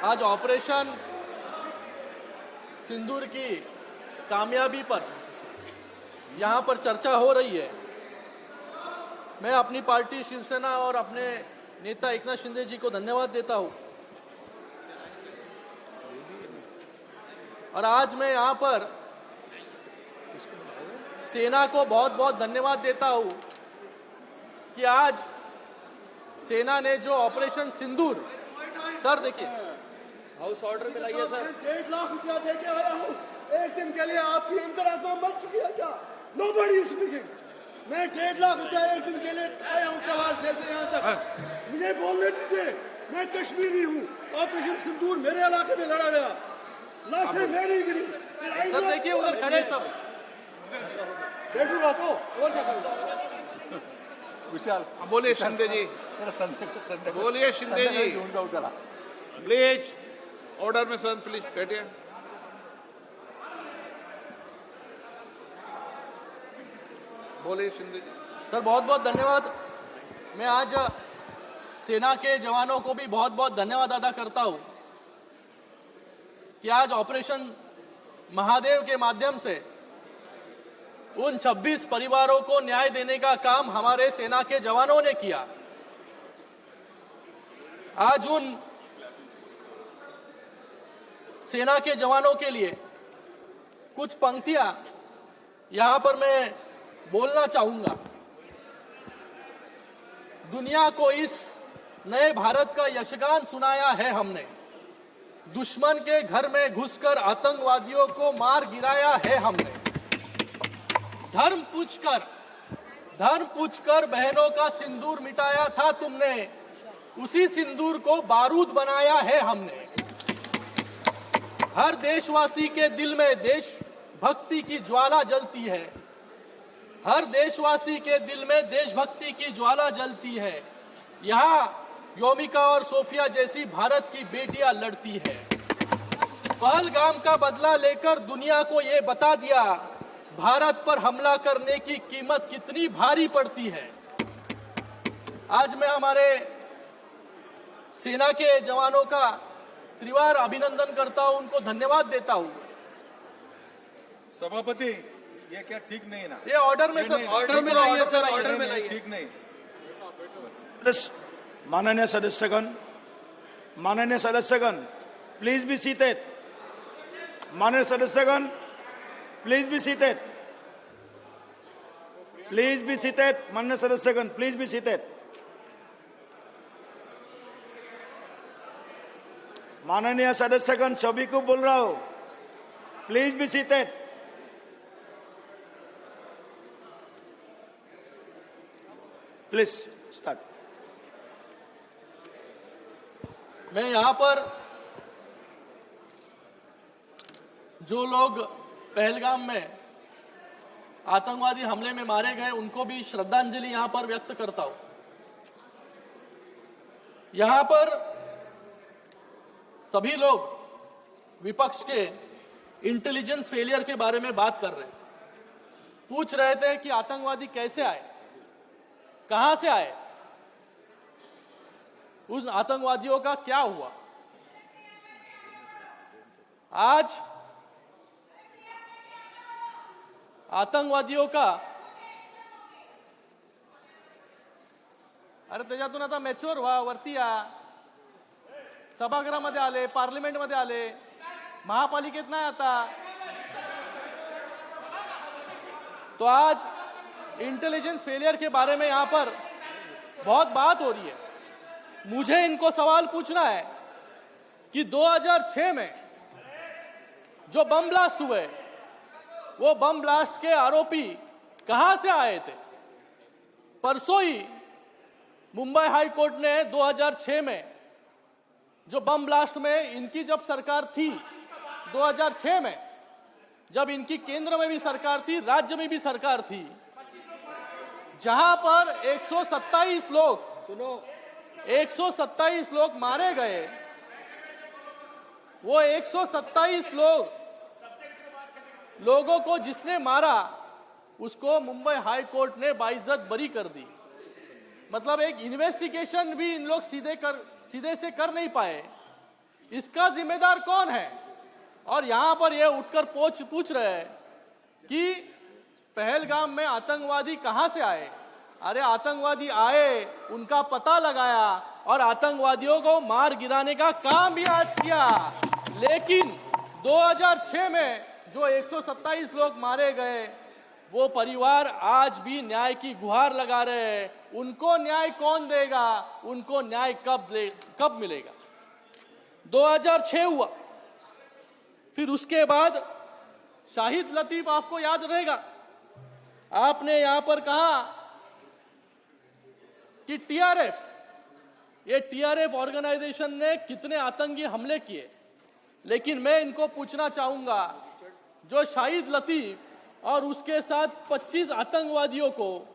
आज ऑपरेशन सिंदूर की कामयाबी पर यहाँ पर चर्चा हो रही है। मैं अपनी पार्टी शिवसेना और अपने नेता एकनाथ शिंदे जी को धन्यवाद देता हूँ। और आज मैं यहाँ पर सेना को बहुत बहुत धन्यवाद देता हूँ कि आज सेना ने जो ऑपरेशन सिंदूर, सर देखिए हाउस ऑर्डर में लाइए सर। 1.5 लाख रुपया दे के आया हूँ, एक दिन के लिए आपकी अंतरात्मा मर चुकी है क्या? Nobody is speaking। मैं 1.5 लाख रुपया एक दिन के लिए आया हूँ त्योहार से यहाँ तक। मुझे बोलने दीजिए, मैं कश्मीरी हूँ। ऑपरेशन सिंदूर मेरे इलाके में लड़ा गया, लाशें मेरी गिरी। सर देखिए उधर खड़े सब बैठूंगा तो और क्या करूँगा? विशाल बोलिए शिंदे जी, बोलिए शिंदे जी, प्लीज ऑर्डर में सर, प्लीज बैठिए। बोलिए शिंदे जी। सर बहुत बहुत धन्यवाद। मैं आज सेना के जवानों को भी बहुत बहुत धन्यवाद अदा करता हूं कि आज ऑपरेशन महादेव के माध्यम से उन 26 परिवारों को न्याय देने का काम हमारे सेना के जवानों ने किया। आज उन सेना के जवानों के लिए कुछ पंक्तियां यहां पर मैं बोलना चाहूंगा। दुनिया को इस नए भारत का यशगान सुनाया है हमने, दुश्मन के घर में घुसकर आतंकवादियों को मार गिराया है हमने, धर्म पूछकर बहनों का सिंदूर मिटाया था तुमने, उसी सिंदूर को बारूद बनाया है हमने। हर देशवासी के दिल में देशभक्ति की ज्वाला जलती है, हर देशवासी के दिल में देशभक्ति की ज्वाला जलती है। यहाँ योमिका और सोफिया जैसी भारत की बेटियां लड़ती है। पहलगाम का बदला लेकर दुनिया को ये बता दिया, भारत पर हमला करने की कीमत कितनी भारी पड़ती है। आज मैं हमारे सेना के जवानों का त्रिवार अभिनंदन करता हूं, उनको धन्यवाद देता हूं। सभापति, ये क्या ठीक नहीं ना? ये ऑर्डर में सर, ऑर्डर में लाइए सर, ऑर्डर में लाइए। ठीक नहीं। माननीय सदस्यगण प्लीज बी सीटेड। माननीय सदस्यगण please be seated, please be seated. माननीय सदस्यगण प्लीज बी सीटेड। माननीय सदस्यगण सभी को बोल रहा हूं, please be seated. Please start. मैं यहां पर जो लोग पहलगाम में आतंकवादी हमले में मारे गए उनको भी श्रद्धांजलि यहां पर व्यक्त करता हूं। यहां पर सभी लोग विपक्ष के इंटेलिजेंस फेलियर के बारे में बात कर रहे हैं, पूछ रहे थे कि आतंकवादी कैसे आए, कहां से आए, उस आतंकवादियों का क्या हुआ। आज आतंकवादियों का, अरे त्याच्यातून आता मॅच्युअर व्हा, वरती या, सभागृहामध्ये आले, पार्लिमेंटमध्ये आले, महापालिकेत नाही आता। तो आज इंटेलिजेंस फेलियर के बारे में यहां पर बहुत बात हो रही है। मुझे इनको सवाल पूछना है कि 2006 में जो बम ब्लास्ट हुए, वो बम ब्लास्ट के आरोपी कहां से आए थे। परसों ही मुंबई हाई कोर्ट ने 2006 में जो बम ब्लास्ट में इनकी जब सरकार थी, 2006 में जब इनकी केंद्र में भी सरकार थी, राज्य में भी सरकार थी, जहां पर 127 लोग, सुनो, 127 लोग मारे गए, वो 127 लोगों को जिसने मारा उसको मुंबई हाई कोर्ट ने बाइज्जत बरी कर दी। मतलब एक इन्वेस्टिगेशन भी इन लोग सीधे से कर नहीं पाए। इसका जिम्मेदार कौन है? और यहां पर ये उठकर पूछ रहे हैं कि पहलगाम में आतंकवादी कहां से आए। अरे आतंकवादी आए, उनका पता लगाया और आतंकवादियों को मार गिराने का काम भी आज किया। लेकिन 2006 में जो 127 लोग मारे गए, वो परिवार आज भी न्याय की गुहार लगा रहे हैं। उनको न्याय कौन देगा? उनको न्याय कब मिलेगा? 2006 हुआ, फिर उसके बाद शाहिद लतीफ, आपको याद रहेगा, आपने यहां पर कहा कि टीआरएफ ऑर्गेनाइजेशन ने कितने आतंकी हमले किए। लेकिन मैं इनको पूछना चाहूंगा, जो शाहिद लतीफ और उसके साथ 25 आतंकवादियों को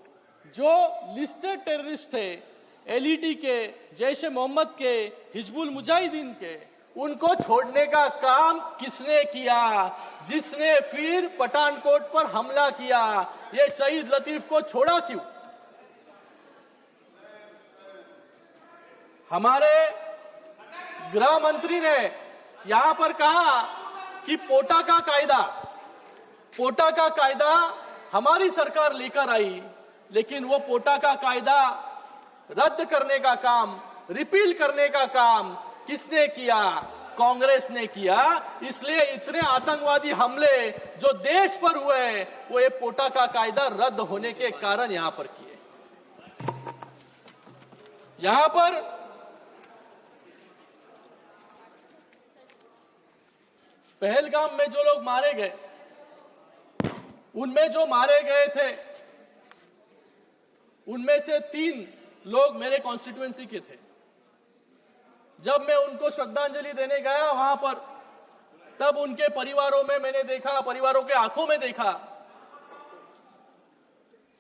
जो लिस्टेड टेररिस्ट थे, एलईटी के, जैश ए मोहम्मद के, हिजबुल मुजाहिदीन के, उनको छोड़ने का काम किसने किया? जिसने फिर पठानकोट पर हमला किया। ये शहीद लतीफ को छोड़ा क्यों? हमारे गृह मंत्री ने यहां पर कहा कि पोटा का कायदा हमारी सरकार लेकर आई, लेकिन वो पोटा का कायदा रद्द करने का काम, रिपील करने का काम किसने किया? कांग्रेस ने किया। इसलिए इतने आतंकवादी हमले जो देश पर हुए, वो ये पोटा का कायदा रद्द होने के कारण यहां पर किए। यहां पर पहलगाम में जो लोग मारे गए, उनमें जो मारे गए थे, उनमें से 3 लोग मेरे कॉन्स्टिट्यूएंसी के थे। जब मैं उनको श्रद्धांजलि देने गया वहां पर, तब उनके परिवारों में मैंने देखा, परिवारों के आंखों में देखा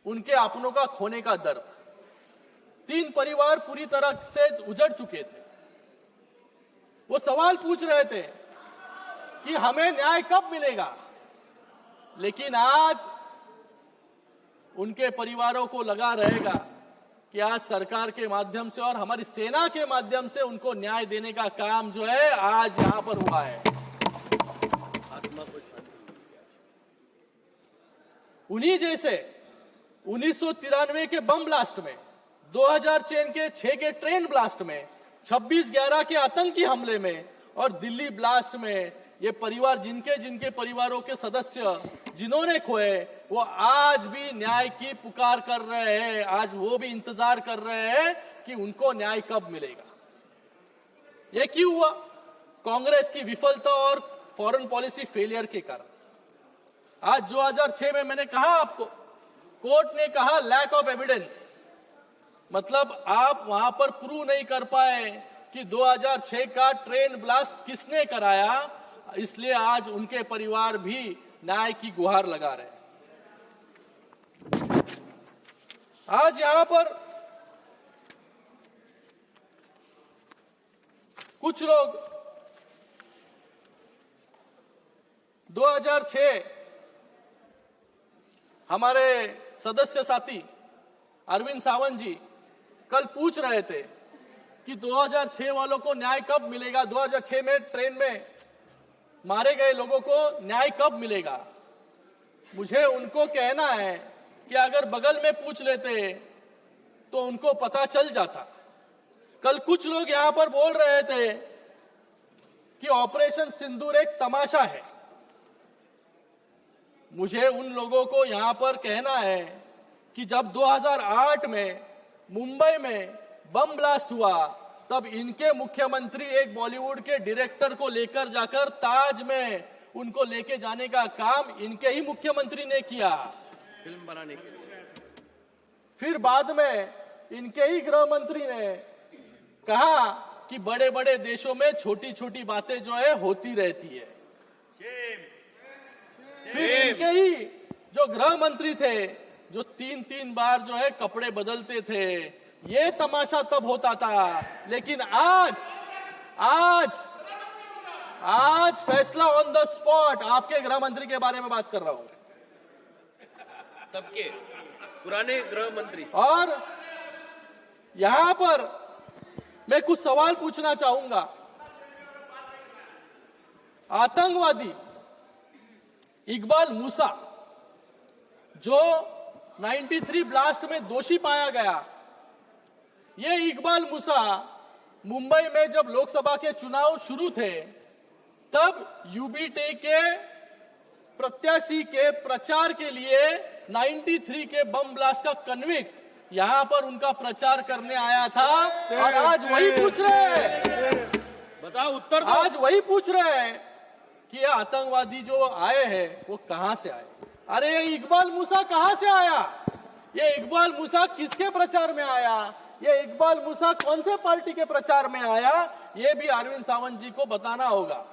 उनके अपनों का खोने का दर्द। 3 परिवार पूरी तरह से उजड़ चुके थे। वो सवाल पूछ रहे थे कि हमें न्याय कब मिलेगा। लेकिन आज उनके परिवारों को लगा रहेगा कि आज सरकार के माध्यम से और हमारी सेना के माध्यम से उनको न्याय देने का काम जो है आज यहां पर हुआ है। उन्हीं जैसे 1993 के बम ब्लास्ट में, 2006 के ट्रेन ब्लास्ट में, 26/11 के आतंकी हमले में और दिल्ली ब्लास्ट में, ये परिवार जिनके परिवारों के सदस्य जिन्होंने खोए, वो आज भी न्याय की पुकार कर रहे हैं। आज वो भी इंतजार कर रहे हैं कि उनको न्याय कब मिलेगा। ये क्यों हुआ? कांग्रेस की विफलता और फॉरेन पॉलिसी फेलियर के कारण। आज 2006 में मैंने कहा आपको, कोर्ट ने कहा लैक ऑफ एविडेंस, मतलब आप वहां पर प्रूव नहीं कर पाए कि 2006 का ट्रेन ब्लास्ट किसने कराया। इसलिए आज उनके परिवार भी न्याय की गुहार लगा रहे हैं। आज यहां पर कुछ लोग 2006 हमारे सदस्य साथी अरविंद सावंत जी कल पूछ रहे थे कि 2006 वालों को न्याय कब मिलेगा, 2006 में ट्रेन में मारे गए लोगों को न्याय कब मिलेगा। मुझे उनको कहना है कि अगर बगल में पूछ लेते तो उनको पता चल जाता। कल कुछ लोग यहां पर बोल रहे थे कि ऑपरेशन सिंदूर एक तमाशा है। मुझे उन लोगों को यहां पर कहना है कि जब 2008 में मुंबई में बम ब्लास्ट हुआ, तब इनके मुख्यमंत्री एक बॉलीवुड के डायरेक्टर को लेकर जाकर ताज में उनको लेके जाने का काम इनके ही मुख्यमंत्री ने किया फिल्म बनाने के लिए। फिर बाद में इनके ही गृह मंत्री ने कहा कि बड़े बड़े देशों में छोटी छोटी बातें जो है होती रहती है। फिर इनके ही जो गृह मंत्री थे, जो 3-3 बार जो है कपड़े बदलते थे, ये तमाशा तब होता था। लेकिन आज फैसला ऑन द स्पॉट। आपके गृह मंत्री के बारे में बात कर रहा हूं, तब के पुराने गृह मंत्री। और यहां पर मैं कुछ सवाल पूछना चाहूंगा आतंकवादी इकबाल मूसा जो 93 ब्लास्ट में दोषी पाया गया, ये इकबाल मूसा मुंबई में जब लोकसभा के चुनाव शुरू थे तब यूबीटी के प्रत्याशी के प्रचार के लिए 93 के बम ब्लास्ट का कन्विक्ट यहां पर उनका प्रचार करने आया था। और आज वही पूछ रहे हैं, बताओ उत्तर दो। आज वही पूछ रहे हैं कि ये आतंकवादी जो आए हैं वो कहां से आए। अरे ये इकबाल मूसा कहां से आया? ये इकबाल मूसा किसके प्रचार में आया? ये इकबाल मूसा कौन से पार्टी के प्रचार में आया? ये भी अरविंद सावंत जी को बताना होगा।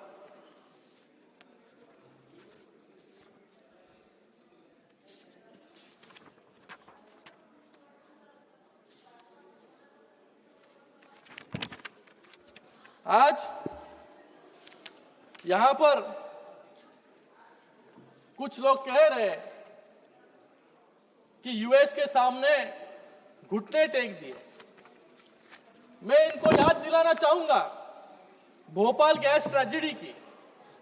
आज यहां पर कुछ लोग कह रहे हैं कि यूएस के सामने घुटने टेक दिए। मैं इनको याद दिलाना चाहूंगा भोपाल गैस ट्रेजेडी की,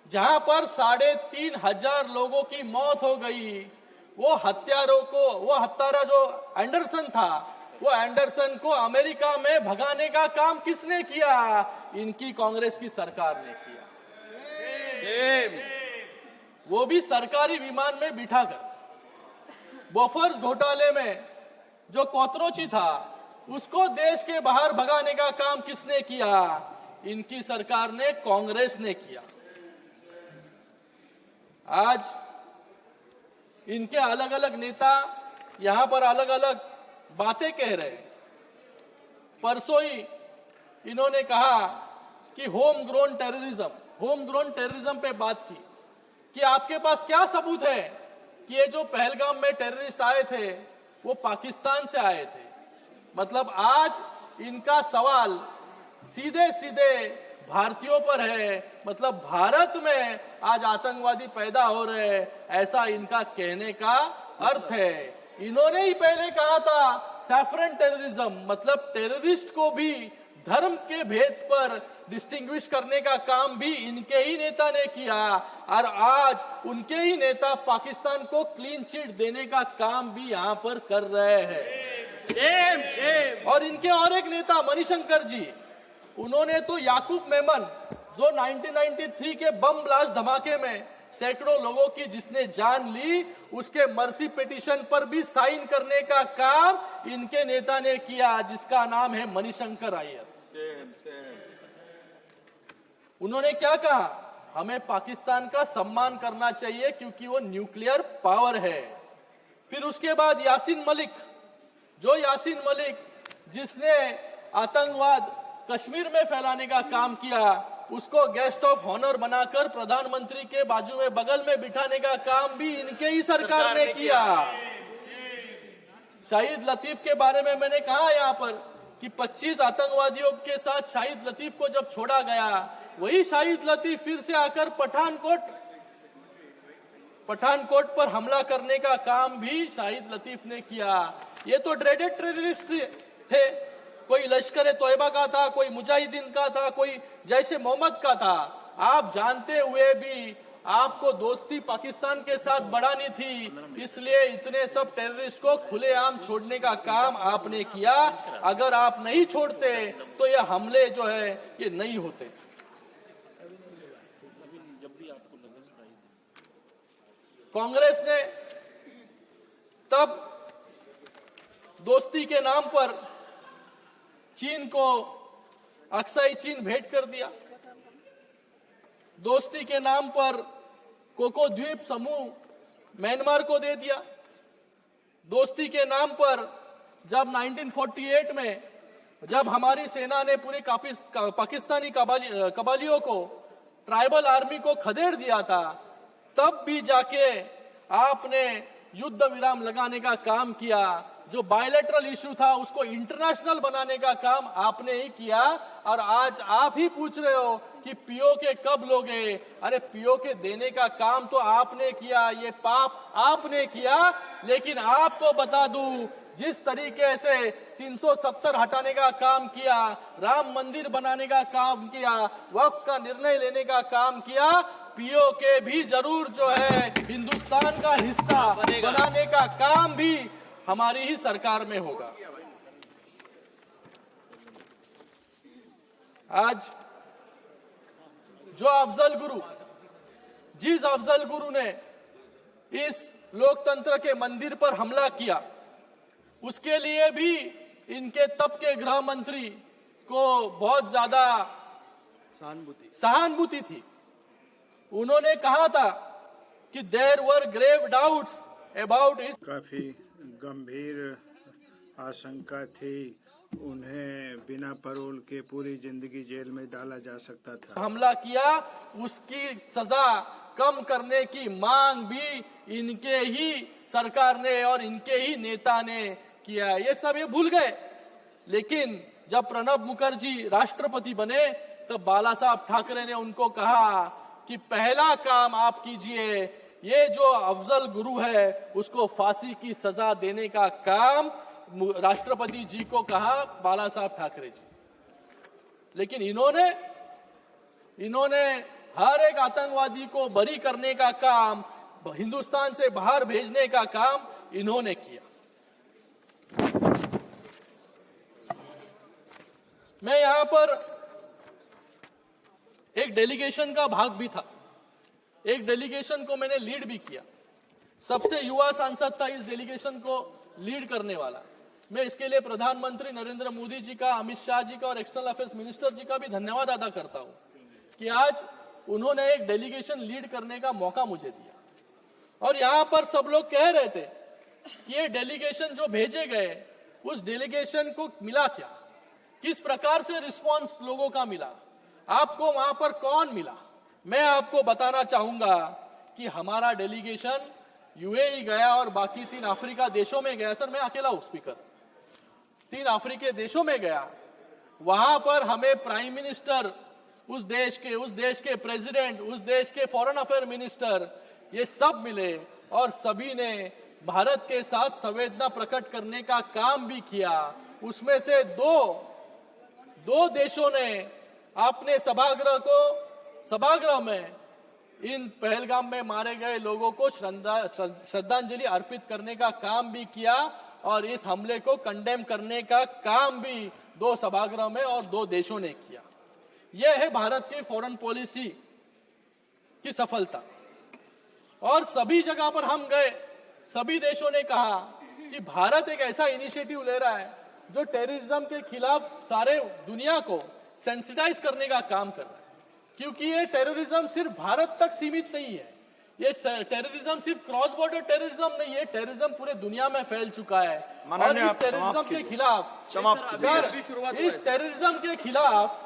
जहां पर 3,500 लोगों की मौत हो गई। वो हत्यारा जो एंडरसन था, वो एंडरसन को अमेरिका में भगाने का काम किसने किया? इनकी कांग्रेस की सरकार ने किया। वो भी सरकारी विमान में बिठाकर। बोफर्स घोटाले में जो कोतरोची था उसको देश के बाहर भगाने का काम किसने किया? इनकी सरकार ने, कांग्रेस ने किया। आज इनके अलग अलग नेता यहां पर अलग अलग बातें कह रहे हैं। परसों ही इन्होंने कहा कि होम ग्रोन टेररिज्म पे बात की कि आपके पास क्या सबूत है कि ये जो पहलगाम में टेररिस्ट आए थे वो पाकिस्तान से आए थे। मतलब आज इनका सवाल सीधे सीधे भारतीयों पर है। मतलब भारत में आज आतंकवादी पैदा हो रहे हैं, ऐसा इनका कहने का अर्थ है। इन्होंने ही पहले कहा था सैफरन टेररिज्म, मतलब टेररिस्ट को भी धर्म के भेद पर डिस्टिंग्विश करने का काम भी इनके ही नेता ने किया। और आज उनके ही नेता पाकिस्तान को क्लीन चिट देने का काम भी यहां पर कर रहे हैं। और इनके और एक नेता मणिशंकर जी, उन्होंने तो याकूब मेमन जो 1993 के बम ब्लास्ट धमाके में सैकड़ों लोगों की जिसने जान ली, उसके मर्सी पिटीशन पर भी साइन करने का काम इनके नेता ने किया, जिसका नाम है मणिशंकर अय्यर। उन्होंने क्या कहा? हमें पाकिस्तान का सम्मान करना चाहिए क्योंकि वो न्यूक्लियर पावर है। फिर उसके बाद यासीन मलिक जिसने आतंकवाद कश्मीर में फैलाने का काम किया, उसको गेस्ट ऑफ ऑनर बनाकर प्रधानमंत्री के बाजू में बगल में बिठाने का काम भी इनके ही सरकार ने किया। शाहिद लतीफ के बारे में मैंने कहा यहाँ पर कि 25 आतंकवादियों के साथ शाहिद लतीफ को जब छोड़ा गया, वही शाहिद लतीफ फिर से आकर पठानकोट पर हमला करने का काम भी शाहिद लतीफ ने किया। ये तो ड्रेडेड टेररिस्ट थे, कोई लश्कर तोयबा का था, कोई मुजाहिदीन का था, कोई जैश ए मोहम्मद का था। आप जानते हुए भी आपको दोस्ती पाकिस्तान के साथ बढ़ानी थी, इसलिए इतने सब टेररिस्ट को खुलेआम छोड़ने का काम आपने किया। अगर आप नहीं छोड़ते तो ये हमले जो है ये नहीं होते। कांग्रेस ने तब दोस्ती के नाम पर चीन को अक्साई चीन भेंट कर दिया। दोस्ती के नाम पर कोको द्वीप समूह म्यांमार को दे दिया। दोस्ती के नाम पर जब 1948 में जब हमारी सेना ने पूरी पाकिस्तानी कबालियों को, ट्राइबल आर्मी को खदेड़ दिया था, तब भी जाके आपने युद्ध विराम लगाने का काम किया। जो बायलैटरल इशू था उसको इंटरनेशनल बनाने का काम आपने ही किया। और आज आप ही पूछ रहे हो कि पीओके कब लोगे? अरे पीओके देने का काम तो आपने किया, ये पाप आपने किया। लेकिन आपको बता दूं, जिस तरीके से 370 हटाने का काम किया, राम मंदिर बनाने का काम किया, वक्फ का निर्णय लेने का काम किया, पीओके भी जरूर जो है हिंदुस्तान का हिस्सा बनाने का काम भी हमारी ही सरकार में होगा। आज जो अफजल गुरु, जिस अफजल गुरु ने इस लोकतंत्र के मंदिर पर हमला किया, उसके लिए भी इनके तब के गृह मंत्री को बहुत ज्यादा सहानुभूति थी। उन्होंने कहा था कि there were grave doubts about his, काफी गंभीर आशंका थी, उन्हें बिना पैरोल के पूरी जिंदगी जेल में डाला जा सकता था। हमला किया, उसकी सजा कम करने की मांग भी इनके ही सरकार ने और इनके ही नेता ने किया। ये सब ये भूल गए, लेकिन जब प्रणब मुखर्जी राष्ट्रपति बने तब बाला साहब ठाकरे ने उनको कहा कि पहला काम आप कीजिए, ये जो अफजल गुरु है उसको फांसी की सजा देने का काम राष्ट्रपति जी को कहा बाला साहब ठाकरे जी। लेकिन इन्होंने हर एक आतंकवादी को बरी करने का काम, हिंदुस्तान से बाहर भेजने का काम इन्होंने किया। मैं यहां पर एक डेलीगेशन का भाग भी था, एक डेलीगेशन को मैंने लीड भी किया। सबसे युवा सांसद था इस डेलीगेशन को लीड करने वाला। मैं इसके लिए प्रधानमंत्री नरेंद्र मोदी जी का, अमित शाह जी का और एक्सटर्नल अफेयर्स मिनिस्टर जी का भी धन्यवाद अदा करता हूं कि आज उन्होंने एक डेलीगेशन लीड करने का मौका मुझे दिया। और यहां पर सब लोग कह रहे थे कि ये डेलीगेशन जो भेजे गए, उस डेलीगेशन को मिला क्या, किस प्रकार से रिस्पांस लोगों का मिला, आपको वहां पर कौन मिला। मैं आपको बताना चाहूंगा कि हमारा डेलीगेशन यूएई गया और बाकी 3 अफ्रीका देशों में गया। सर मैं अकेला हूं स्पीकर, 3 अफ्रीकी देशों में गया। वहां पर हमें प्राइम मिनिस्टर उस देश के प्रेसिडेंट, उस देश के फॉरेन अफेयर मिनिस्टर, ये सब मिले और सभी ने भारत के साथ संवेदना प्रकट करने का काम भी किया। उसमें से दो देशों ने अपने सभागृह में इन पहलगाम में मारे गए लोगों को श्रद्धांजलि अर्पित करने का काम भी किया और इस हमले को कंडेम करने का काम भी 2 सभागृह में और 2 देशों ने किया। यह है भारत की फॉरेन पॉलिसी की सफलता। और सभी जगह पर हम गए, सभी देशों ने कहा कि भारत एक ऐसा इनिशिएटिव ले रहा है जो टेररिज्म के खिलाफ सारे दुनिया को सेंसिटाइज करने का काम कर रहा है, क्योंकि ये टेररिज्म सिर्फ भारत तक सीमित नहीं है। ये टेररिज्म सिर्फ क्रॉस बॉर्डर टेररिज्म नहीं है, टेररिज्म पूरे दुनिया में फैल चुका है। और इस टेररिज्म के खिलाफ इस टेररिज्म के खिलाफ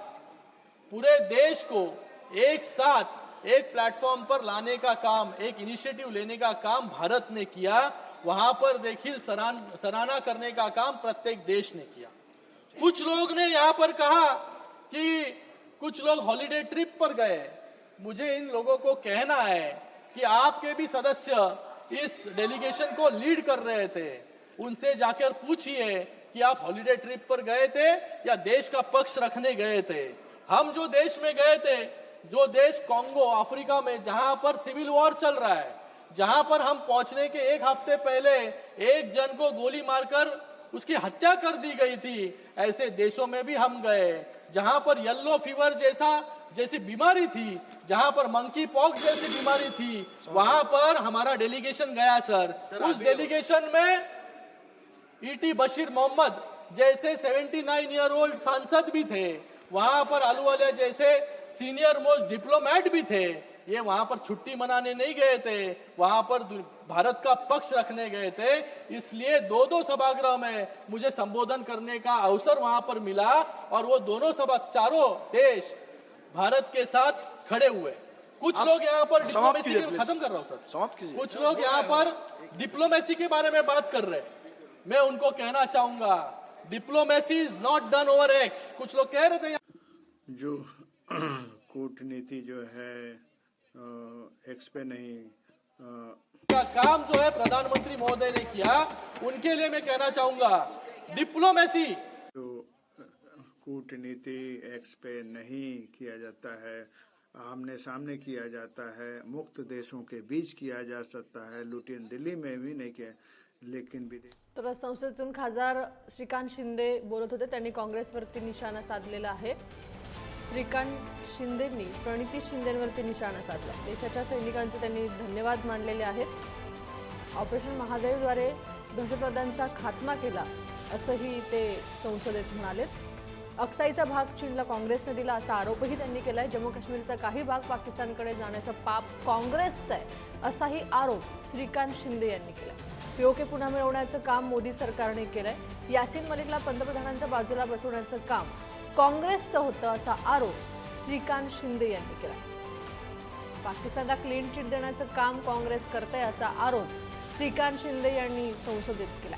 पूरे देश को एक साथ एक प्लेटफॉर्म पर लाने का काम, एक इनिशिएटिव लेने का काम भारत ने किया। वहां पर देखिए सराहना करने का काम प्रत्येक देश ने किया। कुछ लोग ने यहाँ पर कहा कि कुछ लोग हॉलिडे ट्रिप पर गए। मुझे इन लोगों को कहना है कि आपके भी सदस्य इस डेलीगेशन को लीड कर रहे थे, उनसे जाकर पूछिए कि आप हॉलिडे ट्रिप पर गए थे या देश का पक्ष रखने गए थे। हम जो देश में गए थे, जो देश कॉन्गो अफ्रीका में, जहां पर सिविल वॉर चल रहा है, जहां पर हम पहुंचने के 1 हफ्ते पहले एक जन को गोली मारकर उसकी हत्या कर दी गई थी, ऐसे देशों में भी हम गए जहां पर येलो फीवर जैसी बीमारी थी, जहां पर मंकी पॉक्स जैसी बीमारी थी, वहां पर हमारा डेलीगेशन गया। सर उस डेलीगेशन में ईटी बशीर मोहम्मद जैसे 79 ईयर ओल्ड सांसद भी थे, वहां पर अहलुवालिया जैसे सीनियर मोस्ट डिप्लोमेट भी थे। ये वहां पर छुट्टी मनाने नहीं गए थे, वहां पर भारत का पक्ष रखने गए थे। इसलिए 2 सभागृह में मुझे संबोधन करने का अवसर वहां पर मिला और वो चारों देश भारत के साथ खड़े हुए। कुछ लोग यहाँ पर डिप्लोमेसी के, खत्म कर रहा हूँ सर, समाप्त कीजिए। कुछ लोग यहाँ पर डिप्लोमेसी के बारे में बात कर रहे हैं। मैं उनको कहना चाहूंगा, diplomacy is not done over x. कुछ लोग कह रहे थे जो कूटनीति जो है एक्स पे नहीं का काम जो है प्रधानमंत्री महोदय ने किया, उनके लिए मैं कहना चाहूंगा डिप्लोमेसी तो कूटनीति एक्स पे नहीं किया जाता है, आमने सामने किया जाता है, मुक्त देशों के बीच किया जा सकता है, लुटियन दिल्ली में भी नहीं किया, लेकिन विदेश। तर संसदेतून खासदार श्रीकांत शिंदे बोलत होते. त्यांनी काँग्रेसवरती निशाणा साधलेला आहे. श्रीकांत शिंदेंनी प्रणिती शिंदेंवरती निशाणा साधला. देशाच्या सैनिकांचे त्यांनी धन्यवाद मानलेले आहेत. ऑपरेशन महादेवद्वारे दहशतवाद्यांचा खात्मा केला असंही ते संसदेत म्हणालेत. अक्साईचा भाग चीनला काँग्रेसने दिला असा आरोपही त्यांनी केलाय. जम्मू काश्मीरचा काही भाग पाकिस्तानकडे जाण्याचं पाप काँग्रेसचं आहे असाही आरोप श्रीकांत शिंदे यांनी केला. पीओके पुन्हा मिळवण्याचं काम मोदी सरकारने केलंय. यासीन मलिकला पंतप्रधानांच्या बाजूला बसवण्याचं काम काँग्रेसचं होतं असा आरोप श्रीकांत शिंदे यांनी केला. पाकिस्तानला क्लीन चिट देण्याचं काम काँग्रेस करते असा आरोप श्रीकांत शिंदे यांनी संसदेत केला.